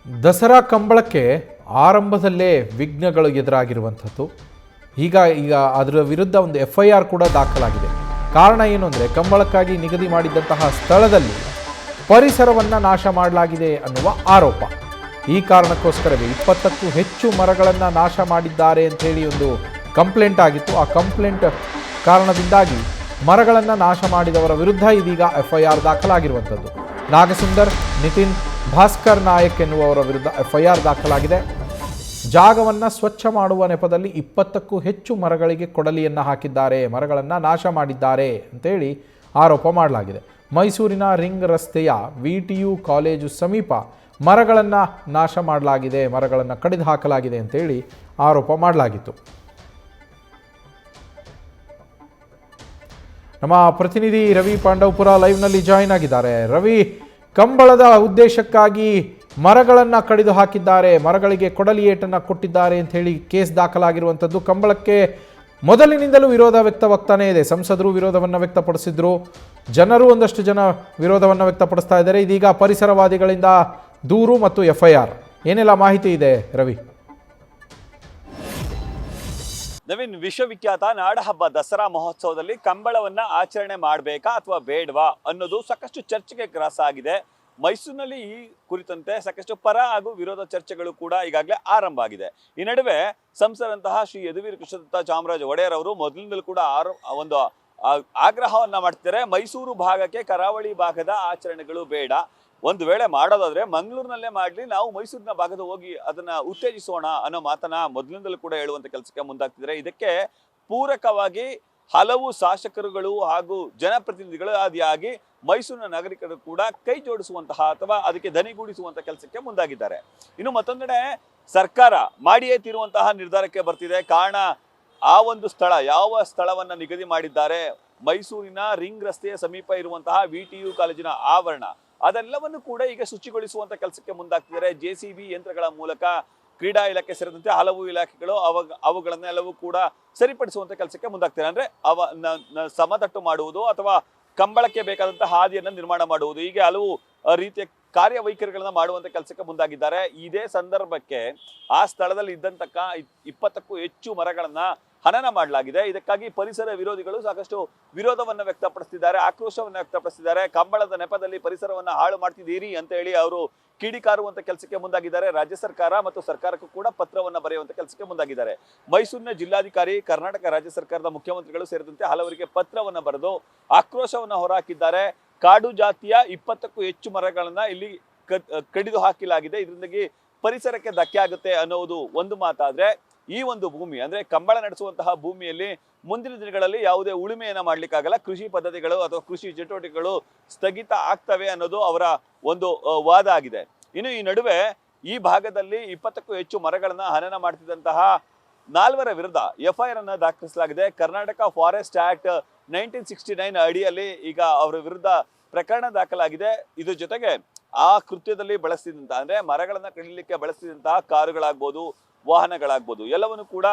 ದಸರಾ ಕಂಬಳಕ್ಕೆ ಆರಂಭದಲ್ಲೇ ವಿಘ್ನಗಳು ಎದುರಾಗಿರುವಂಥದ್ದು. ಈಗ ಅದರ ವಿರುದ್ಧ ಒಂದು FIR ಕೂಡ ದಾಖಲಾಗಿದೆ. ಕಾರಣ ಏನು ಅಂದರೆ, ಕಂಬಳಕ್ಕಾಗಿ ನಿಗದಿ ಮಾಡಿದ್ದಂತಹ ಸ್ಥಳದಲ್ಲಿ ಪರಿಸರವನ್ನು ನಾಶ ಮಾಡಲಾಗಿದೆ ಅನ್ನುವ ಆರೋಪ. ಈ ಕಾರಣಕ್ಕೋಸ್ಕರವೇ 20ಕ್ಕೂ ಹೆಚ್ಚು ಮರಗಳನ್ನು ನಾಶ ಮಾಡಿದ್ದಾರೆ ಅಂಥೇಳಿ ಒಂದು ಕಂಪ್ಲೇಂಟ್ ಆಗಿತ್ತು. ಆ ಕಂಪ್ಲೇಂಟ್ ಕಾರಣದಿಂದಾಗಿ ಮರಗಳನ್ನು ನಾಶ ಮಾಡಿದವರ ವಿರುದ್ಧ ಇದೀಗ FIR ದಾಖಲಾಗಿರುವಂಥದ್ದು. ನಾಗಸುಂದರ್, ನಿತಿನ್, ಭಾಸ್ಕರ್ ನಾಯಕ್ ಎನ್ನುವವರ ವಿರುದ್ಧ FIR ದಾಖಲಾಗಿದೆ. ಜಾಗವನ್ನು ಸ್ವಚ್ಛ ಮಾಡುವ ನೆಪದಲ್ಲಿ 20ಕ್ಕೂ ಹೆಚ್ಚು ಮರಗಳಿಗೆ ಕೊಡಲಿಯನ್ನು ಹಾಕಿದ್ದಾರೆ, ಮರಗಳನ್ನು ನಾಶ ಮಾಡಿದ್ದಾರೆ ಅಂತೇಳಿ ಆರೋಪ ಮಾಡಲಾಗಿದೆ. ಮೈಸೂರಿನ ರಿಂಗ್ ರಸ್ತೆಯ VTU ಕಾಲೇಜು ಸಮೀಪ ಮರಗಳನ್ನು ನಾಶ ಮಾಡಲಾಗಿದೆ, ಮರಗಳನ್ನು ಕಡಿದು ಹಾಕಲಾಗಿದೆ ಅಂತೇಳಿ ಆರೋಪ ಮಾಡಲಾಗಿತ್ತು. ನಮ್ಮ ಪ್ರತಿನಿಧಿ ರವಿ ಪಾಂಡವಪುರ ಲೈವ್ನಲ್ಲಿ ಜಾಯಿನ್ ಆಗಿದ್ದಾರೆ. ರವಿ, ಕಂಬಳದ ಉದ್ದೇಶಕ್ಕಾಗಿ ಮರಗಳನ್ನು ಕಡಿದು ಹಾಕಿದ್ದಾರೆ, ಮರಗಳಿಗೆ ಕೊಡಲಿ ಏಟನ್ನು ಕೊಟ್ಟಿದ್ದಾರೆ ಅಂತ ಹೇಳಿ ಕೇಸ್ ದಾಖಲಾಗಿರುವಂಥದ್ದು. ಕಂಬಳಕ್ಕೆ ಮೊದಲಿನಿಂದಲೂ ವಿರೋಧ ವ್ಯಕ್ತವಾಗ್ತಾನೇ ಇದೆ. ಸಂಸದರು ವಿರೋಧವನ್ನು ವ್ಯಕ್ತಪಡಿಸಿದ್ರು, ಜನರು ಒಂದಷ್ಟು ಜನ ವಿರೋಧವನ್ನು ವ್ಯಕ್ತಪಡಿಸ್ತಾ ಇದ್ದಾರೆ. ಇದೀಗ ಪರಿಸರವಾದಿಗಳಿಂದ ದೂರು ಮತ್ತು FIR, ಏನೆಲ್ಲ ಮಾಹಿತಿ ಇದೆ ರವಿ? ನವೀನ್, ವಿಶ್ವವಿಖ್ಯಾತ ನಾಡಹಬ್ಬ ದಸರಾ ಮಹೋತ್ಸವದಲ್ಲಿ ಕಂಬಳವನ್ನ ಆಚರಣೆ ಮಾಡಬೇಕಾ ಅಥವಾ ಬೇಡವಾ ಅನ್ನೋದು ಸಾಕಷ್ಟು ಚರ್ಚೆಗೆ ಗ್ರಾಸ ಆಗಿದೆ. ಮೈಸೂರಿನಲ್ಲಿ ಈ ಕುರಿತಂತೆ ಸಾಕಷ್ಟು ಪರ ಹಾಗೂ ವಿರೋಧ ಚರ್ಚೆಗಳು ಕೂಡ ಈಗಾಗಲೇ ಆರಂಭ ಆಗಿದೆ. ಈ ನಡುವೆ ಸಂಸದಂತಹ ಶ್ರೀ ಯದುವೀರ್ ಕೃಷ್ಣದತ್ತ ಚಾಮರಾಜ ಒಡೆಯರ್ ಅವರು ಮೊದಲಿನಿಂದಲೂ ಕೂಡ ಒಂದು ಆಗ್ರಹವನ್ನ ಮಾಡ್ತಿದ್ದಾರೆ. ಮೈಸೂರು ಭಾಗಕ್ಕೆ ಕರಾವಳಿ ಭಾಗದ ಆಚರಣೆಗಳು ಬೇಡ, ಒಂದು ವೇಳೆ ಮಾಡೋದಾದ್ರೆ ಮಂಗಳೂರಿನಲ್ಲೇ ಮಾಡಲಿ, ನಾವು ಮೈಸೂರಿನ ಭಾಗದ ಹೋಗಿ ಅದನ್ನ ಉತ್ತೇಜಿಸೋಣ ಅನ್ನೋ ಮಾತನ್ನ ಮೊದಲಿನಿಂದಲೂ ಕೂಡ ಹೇಳುವಂತ ಕೆಲಸಕ್ಕೆ ಮುಂದಾಗ್ತಿದ್ದಾರೆ. ಇದಕ್ಕೆ ಪೂರಕವಾಗಿ ಹಲವು ಶಾಸಕರುಗಳು ಹಾಗೂ ಜನಪ್ರತಿನಿಧಿಗಳು ಆದಿಯಾಗಿ ಮೈಸೂರಿನ ನಾಗರಿಕರು ಕೂಡ ಕೈ ಜೋಡಿಸುವಂತಹ ಅಥವಾ ಅದಕ್ಕೆ ದನಿಗೂಡಿಸುವಂತಹ ಕೆಲಸಕ್ಕೆ ಮುಂದಾಗಿದ್ದಾರೆ. ಇನ್ನು ಮತ್ತೊಂದೆಡೆ ಸರ್ಕಾರ ಮಾಡಿಯೇ ತೀರುವಂತಹ ನಿರ್ಧಾರಕ್ಕೆ ಬರ್ತಿದೆ. ಕಾರಣ, ಆ ಒಂದು ಸ್ಥಳ, ಯಾವ ಸ್ಥಳವನ್ನ ನಿಗದಿ ಮಾಡಿದ್ದಾರೆ, ಮೈಸೂರಿನ ರಿಂಗ್ ರಸ್ತೆಯ ಸಮೀಪ ಇರುವಂತಹ VTU ಕಾಲೇಜಿನ ಆವರಣ, ಅದೆಲ್ಲವನ್ನು ಕೂಡ ಈಗ ಶುಚಿಗೊಳಿಸುವಂತ ಕೆಲಸಕ್ಕೆ ಮುಂದಾಗ್ತಿದ್ದಾರೆ. JCB ಯಂತ್ರಗಳ ಮೂಲಕ ಕ್ರೀಡಾ ಇಲಾಖೆ ಸೇರಿದಂತೆ ಹಲವು ಇಲಾಖೆಗಳು ಅವುಗಳನ್ನೆಲ್ಲವೂ ಕೂಡ ಸರಿಪಡಿಸುವಂತ ಕೆಲಸಕ್ಕೆ ಮುಂದಾಗ್ತಾರೆ. ಅಂದ್ರೆ ಸಮತಟ್ಟು ಮಾಡುವುದು ಅಥವಾ ಕಂಬಳಕ್ಕೆ ಬೇಕಾದಂತಹ ಹಾದಿಯನ್ನ ನಿರ್ಮಾಣ ಮಾಡುವುದು, ಹೀಗೆ ಹಲವು ರೀತಿಯ ಕಾರ್ಯವೈಖರಿಗಳನ್ನ ಮಾಡುವಂತ ಕೆಲಸಕ್ಕೆ ಮುಂದಾಗಿದ್ದಾರೆ. ಇದೇ ಸಂದರ್ಭಕ್ಕೆ ಆ ಸ್ಥಳದಲ್ಲಿ ಇದ್ದಂತಕ್ಕ 20ಕ್ಕೂ ಹೆಚ್ಚು ಮರಗಳನ್ನ ಹನನ ಮಾಡಲಾಗಿದೆ. ಇದಕ್ಕಾಗಿ ಪರಿಸರ ವಿರೋಧಿಗಳು ಸಾಕಷ್ಟು ವಿರೋಧವನ್ನ ವ್ಯಕ್ತಪಡಿಸಿದ್ದಾರೆ, ಆಕ್ರೋಶವನ್ನ ವ್ಯಕ್ತಪಡಿಸಿದ್ದಾರೆ. ಕಂಬಳದ ನೆಪದಲ್ಲಿ ಪರಿಸರವನ್ನ ಹಾಳು ಮಾಡ್ತಿದ್ದೀರಿ ಅಂತ ಹೇಳಿ ಅವರು ಕಿಡಿಕಾರುವಂತ ಕೆಲಸಕ್ಕೆ ಮುಂದಾಗಿದ್ದಾರೆ. ರಾಜ್ಯ ಸರ್ಕಾರ ಮತ್ತು ಸರ್ಕಾರಕ್ಕೂ ಕೂಡ ಪತ್ರವನ್ನ ಬರೆಯುವಂತ ಕೆಲಸಕ್ಕೆ ಮುಂದಾಗಿದ್ದಾರೆ. ಮೈಸೂರಿನ ಜಿಲ್ಲಾಧಿಕಾರಿ, ಕರ್ನಾಟಕ ರಾಜ್ಯ ಸರ್ಕಾರದ ಮುಖ್ಯಮಂತ್ರಿಗಳು ಸೇರಿದಂತೆ ಹಲವರಿಗೆ ಪತ್ರವನ್ನ ಬರೆದು ಆಕ್ರೋಶವನ್ನ ಹೊರಹಾಕಿದ್ದಾರೆ. ಕಾಡು ಜಾತಿಯ 20ಕ್ಕೂ ಹೆಚ್ಚು ಮರಗಳನ್ನ ಇಲ್ಲಿ ಕಡಿದು ಹಾಕಲಾಗಿದೆ, ಇದರಿಂದಾಗಿ ಪರಿಸರಕ್ಕೆ ಧಕ್ಕೆ ಆಗುತ್ತೆ ಅನ್ನೋದು ಒಂದು ಮಾತಾದ್ರೆ, ಈ ಒಂದು ಭೂಮಿ ಅಂದ್ರೆ ಕಂಬಳ ನಡೆಸುವಂತಹ ಭೂಮಿಯಲ್ಲಿ ಮುಂದಿನ ದಿನಗಳಲ್ಲಿ ಯಾವುದೇ ಉಳುಮೆಯನ್ನ ಮಾಡ್ಲಿಕ್ಕಾಗಲ್ಲ, ಕೃಷಿ ಪದ್ಧತಿಗಳು ಅಥವಾ ಕೃಷಿ ಚಟುವಟಿಕೆಗಳು ಸ್ಥಗಿತ ಆಗ್ತವೆ ಅನ್ನೋದು ಅವರ ಒಂದು ವಾದ ಆಗಿದೆ. ಇನ್ನು ಈ ನಡುವೆ ಈ ಭಾಗದಲ್ಲಿ 20ಕ್ಕೂ ಹೆಚ್ಚು ಮರಗಳನ್ನ ಹನನ ಮಾಡ್ತಿದ್ದಂತಹ 4 ವಿರುದ್ಧ FIR ಅನ್ನ ದಾಖಲಿಸಲಾಗಿದೆ. ಕರ್ನಾಟಕ ಫಾರೆಸ್ಟ್ ಆಕ್ಟ್ 1969 ಅಡಿಯಲ್ಲಿ ಈಗ ಅವರ ವಿರುದ್ಧ ಪ್ರಕರಣ ದಾಖಲಾಗಿದೆ. ಇದ್ರ ಜೊತೆಗೆ ಆ ಕೃತ್ಯದಲ್ಲಿ ಬಳಸ್ತಿದ್ದಂತಹ ಅಂದ್ರೆ ಮರಗಳನ್ನ ಕಡಿಲಿಕ್ಕೆ ಬಳಸ್ತಿದ್ದಂತಹ ಕಾರುಗಳಾಗ್ಬೋದು, ವಾಹನಗಳಾಗ್ಬೋದು, ಎಲ್ಲವನ್ನು ಕೂಡ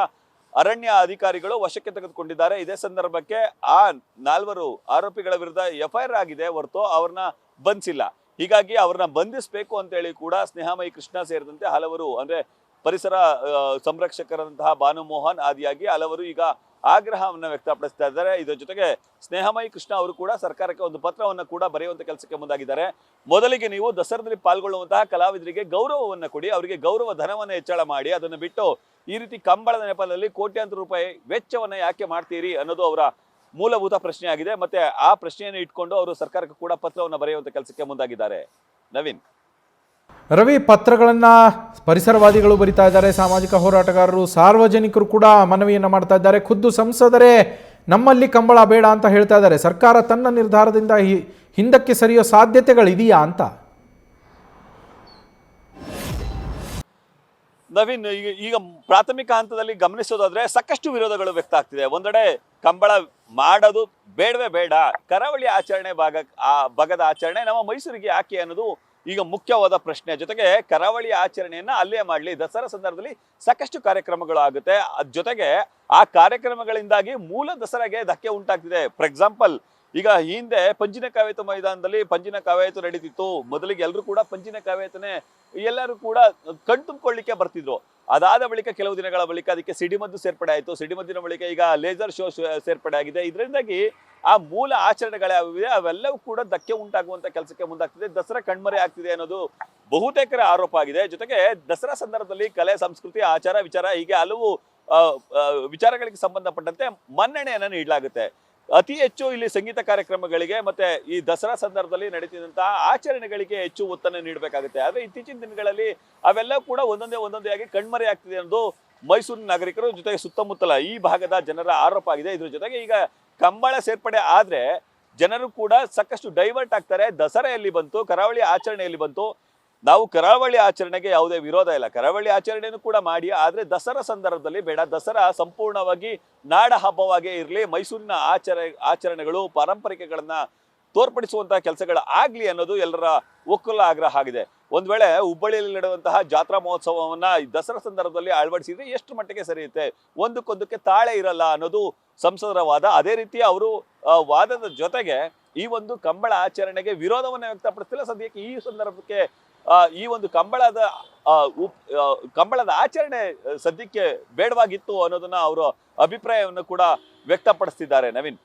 ಅರಣ್ಯ ಅಧಿಕಾರಿಗಳು ವಶಕ್ಕೆ ತೆಗೆದುಕೊಂಡಿದ್ದಾರೆ. ಇದೇ ಸಂದರ್ಭಕ್ಕೆ ಆ 4 ಆರೋಪಿಗಳ ವಿರುದ್ಧ FIR ಆಗಿದೆ ಹೊರತು ಅವ್ರನ್ನ ಬಂಧಿಸಿಲ್ಲ. ಹೀಗಾಗಿ ಅವ್ರನ್ನ ಬಂಧಿಸಬೇಕು ಅಂತ ಹೇಳಿ ಕೂಡ ಸ್ನೇಹಮಯಿ ಕೃಷ್ಣ ಸೇರಿದಂತೆ ಹಲವರು, ಅಂದ್ರೆ ಪರಿಸರ ಸಂರಕ್ಷಕರಂತಹ ಭಾನುಮೋಹನ್ ಆದಿಯಾಗಿ ಹಲವರು ಈಗ ಆಗ್ರಹವನ್ನ ವ್ಯಕ್ತಪಡಿಸ್ತಾ ಇದ್ದಾರೆ. ಇದರ ಜೊತೆಗೆ ಸ್ನೇಹಮಯಿ ಕೃಷ್ಣ ಅವರು ಕೂಡ ಸರ್ಕಾರಕ್ಕೆ ಒಂದು ಪತ್ರವನ್ನು ಕೂಡ ಬರೆಯುವಂತ ಕೆಲಸಕ್ಕೆ ಮುಂದಾಗಿದ್ದಾರೆ. ಮೊದಲಿಗೆ ನೀವು ದಸರಾದಲ್ಲಿ ಪಾಲ್ಗೊಳ್ಳುವಂತಹ ಕಲಾವಿದರಿಗೆ ಗೌರವವನ್ನು ಕೊಡಿ, ಅವರಿಗೆ ಗೌರವ ಧನವನ್ನು ಹೆಚ್ಚಳ ಮಾಡಿ, ಅದನ್ನು ಬಿಟ್ಟು ಈ ರೀತಿ ಕಂಬಳದ ನೆಪದಲ್ಲಿ ಕೋಟ್ಯಾಂತರ ರೂಪಾಯಿ ವೆಚ್ಚವನ್ನ ಯಾಕೆ ಮಾಡ್ತೀರಿ ಅನ್ನೋದು ಅವರ ಮೂಲಭೂತ ಪ್ರಶ್ನೆ ಆಗಿದೆ. ಮತ್ತೆ ಆ ಪ್ರಶ್ನೆಯನ್ನು ಇಟ್ಕೊಂಡು ಅವರು ಸರ್ಕಾರಕ್ಕೆ ಕೂಡ ಪತ್ರವನ್ನು ಬರೆಯುವಂತ ಕೆಲಸಕ್ಕೆ ಮುಂದಾಗಿದ್ದಾರೆ. ನವೀನ್, ರವಿ, ಪತ್ರಗಳನ್ನು ಪರಿಸರವಾದಿಗಳು ಬರಿತಾ ಇದ್ದಾರೆ, ಸಾಮಾಜಿಕ ಹೋರಾಟಗಾರರು, ಸಾರ್ವಜನಿಕರು ಕೂಡ ಮನವಿಯನ್ನು ಮಾಡ್ತಾ ಇದ್ದಾರೆ. ಖುದ್ದು ಸಂಸದರೇ ನಮ್ಮಲ್ಲಿ ಕಂಬಳ ಬೇಡ ಅಂತ ಹೇಳ್ತಾ ಇದ್ದಾರೆ. ಸರ್ಕಾರ ತನ್ನ ನಿರ್ಧಾರದಿಂದ ಹಿಂದಕ್ಕೆ ಸರಿಯೋ ಸಾಧ್ಯತೆಗಳಿದೆಯಾ ಅಂತ? ನವೀನ್, ಈಗ ಪ್ರಾಥಮಿಕ ಹಂತದಲ್ಲಿ ಗಮನಿಸೋದಾದ್ರೆ ಸಾಕಷ್ಟು ವಿರೋಧಗಳು ವ್ಯಕ್ತ ಆಗ್ತಿದೆ. ಒಂದೆಡೆ ಕಂಬಳ ಮಾಡೋದು ಬೇಡವೇ ಬೇಡ, ಕರಾವಳಿ ಆಚರಣೆ ಭಾಗದ ಆಚರಣೆ ನಮ್ಮ ಮೈಸೂರಿಗೆ ಯಾಕೆ ಅನ್ನೋದು ಈಗ ಮುಖ್ಯವಾದ ಪ್ರಶ್ನೆ. ಜೊತೆಗೆ ಕರಾವಳಿ ಆಚರಣೆಯನ್ನ ಅಲ್ಲೇ ಮಾಡಲಿ, ದಸರಾ ಸಂದರ್ಭದಲ್ಲಿ ಸಾಕಷ್ಟು ಕಾರ್ಯಕ್ರಮಗಳು ಆಗುತ್ತೆ, ಜೊತೆಗೆ ಆ ಕಾರ್ಯಕ್ರಮಗಳಿಂದಾಗಿ ಮೂಲ ದಸರಾಗೆ ಧಕ್ಕೆ ಉಂಟಾಗ್ತಿದೆ. ಫಾರ್ ಎಕ್ಸಾಂಪಲ್ ಈಗ ಹಿಂದೆ ಪಂಜಿನ ಕವಾಯತು ಮೈದಾನದಲ್ಲಿ ಪಂಜಿನ ಕವಾಯತು ನಡೀತಿತ್ತು. ಮೊದಲಿಗೆ ಎಲ್ಲರೂ ಕೂಡ ಪಂಜಿನ ಕವಾಯತನೇ ಎಲ್ಲರೂ ಕೂಡ ಕಣ್ತುಂಬಿಕೊಳ್ಳಿಕ್ಕೆ ಬರ್ತಿದ್ರು. ಅದಾದ ಬಳಿಕ ಕೆಲವು ದಿನಗಳ ಬಳಿಕ ಅದಕ್ಕೆ ಸಿಡಿಮದ್ದು ಸೇರ್ಪಡೆ ಆಯಿತು. ಸಿಡಿಮದ್ದಿನ ಬಳಿಕ ಈಗ ಲೇಸರ್ ಶೋ ಸೇರ್ಪಡೆ ಆಗಿದೆ. ಇದರಿಂದಾಗಿ ಆ ಮೂಲ ಆಚರಣೆಗಳಾವಿದೆ ಅವೆಲ್ಲವೂ ಕೂಡ ಧಕ್ಕೆ ಉಂಟಾಗುವಂತ ಕೆಲಸಕ್ಕೆ ಮುಂದಾಗ್ತಿದೆ. ದಸರಾ ಕಣ್ಮರೆ ಆಗ್ತಿದೆ ಅನ್ನೋದು ಬಹುತೇಕರ ಆರೋಪ ಆಗಿದೆ. ಜೊತೆಗೆ ದಸರಾ ಸಂದರ್ಭದಲ್ಲಿ ಕಲೆ, ಸಂಸ್ಕೃತಿ, ಆಚಾರ, ವಿಚಾರ ಹೀಗೆ ಹಲವು ವಿಚಾರಗಳಿಗೆ ಸಂಬಂಧಪಟ್ಟಂತೆ ಮನ್ನಣೆಯನ್ನ ನೀಡಲಾಗುತ್ತೆ. ಅತಿ ಹೆಚ್ಚು ಇಲ್ಲಿ ಸಂಗೀತ ಕಾರ್ಯಕ್ರಮಗಳಿಗೆ ಮತ್ತೆ ಈ ದಸರಾ ಸಂದರ್ಭದಲ್ಲಿ ನಡೀತಿದ್ದಂತಹ ಆಚರಣೆಗಳಿಗೆ ಹೆಚ್ಚು ಒತ್ತನ್ನು ನೀಡಬೇಕಾಗುತ್ತೆ. ಆದ್ರೆ ಇತ್ತೀಚಿನ ದಿನಗಳಲ್ಲಿ ಅವೆಲ್ಲ ಕೂಡ ಒಂದೊಂದೇ ಆಗಿ ಕಣ್ಮರೆ ಆಗ್ತಿದೆ ಅನ್ನೋದು ಮೈಸೂರಿನ ನಾಗರಿಕರು ಜೊತೆಗೆ ಸುತ್ತಮುತ್ತಲ ಈ ಭಾಗದ ಜನರ ಆರೋಪ ಆಗಿದೆ. ಇದ್ರ ಜೊತೆಗೆ ಈಗ ಕಂಬಳ ಸೇರ್ಪಡೆ ಆದ್ರೆ ಜನರು ಕೂಡ ಸಾಕಷ್ಟು ಡೈವರ್ಟ್ ಆಗ್ತಾರೆ. ದಸರೆಯಲ್ಲಿ ಬಂತು, ಕರಾವಳಿ ಆಚರಣೆಯಲ್ಲಿ ಬಂತು. ನಾವು ಕರಾವಳಿ ಆಚರಣೆಗೆ ಯಾವುದೇ ವಿರೋಧ ಇಲ್ಲ, ಕರಾವಳಿ ಆಚರಣೆಯನ್ನು ಕೂಡ ಮಾಡಿ. ಆದ್ರೆ ದಸರಾ ಸಂದರ್ಭದಲ್ಲಿ ಬೇಡ. ದಸರಾ ಸಂಪೂರ್ಣವಾಗಿ ನಾಡ ಹಬ್ಬವಾಗೇ ಇರಲಿ. ಮೈಸೂರಿನ ಆಚರಣೆಗಳು, ಪಾರಂಪರಿಕಗಳನ್ನ ತೋರ್ಪಡಿಸುವಂತಹ ಕೆಲಸಗಳು ಆಗ್ಲಿ ಅನ್ನೋದು ಎಲ್ಲರ ಒಕ್ಕಲ ಆಗ್ರಹ ಆಗಿದೆ. ಒಂದ್ ವೇಳೆ ಹುಬ್ಬಳ್ಳಿಯಲ್ಲಿ ನಡೆಯುವಂತಹ ಜಾತ್ರಾ ಮಹೋತ್ಸವವನ್ನ ದಸರಾ ಸಂದರ್ಭದಲ್ಲಿ ಅಳವಡಿಸಿದ್ರೆ ಎಷ್ಟು ಮಟ್ಟಿಗೆ ಸರಿಯುತ್ತೆ? ಒಂದಕ್ಕೊಂದಕ್ಕೆ ತಾಳೆ ಇರಲ್ಲ ಅನ್ನೋದು ಸಂಸದರ ವಾದ. ಅದೇ ರೀತಿ ಅವರು ವಾದದ ಜೊತೆಗೆ ಈ ಒಂದು ಕಂಬಳ ಆಚರಣೆಗೆ ವಿರೋಧವನ್ನ ವ್ಯಕ್ತಪಡಿಸ್ತಿಲ್ಲ. ಸದ್ಯಕ್ಕೆ ಈ ಸಂದರ್ಭಕ್ಕೆ ಈ ಒಂದು ಕಂಬಳದ ಆಚರಣೆ ಸದ್ಯಕ್ಕೆ ಬೇಡವಾಗಿತ್ತು ಅನ್ನೋದನ್ನ ಅವರು ಅಭಿಪ್ರಾಯವನ್ನು ಕೂಡ ವ್ಯಕ್ತಪಡಿಸ್ತಿದ್ದಾರೆ. ನವೀನ್.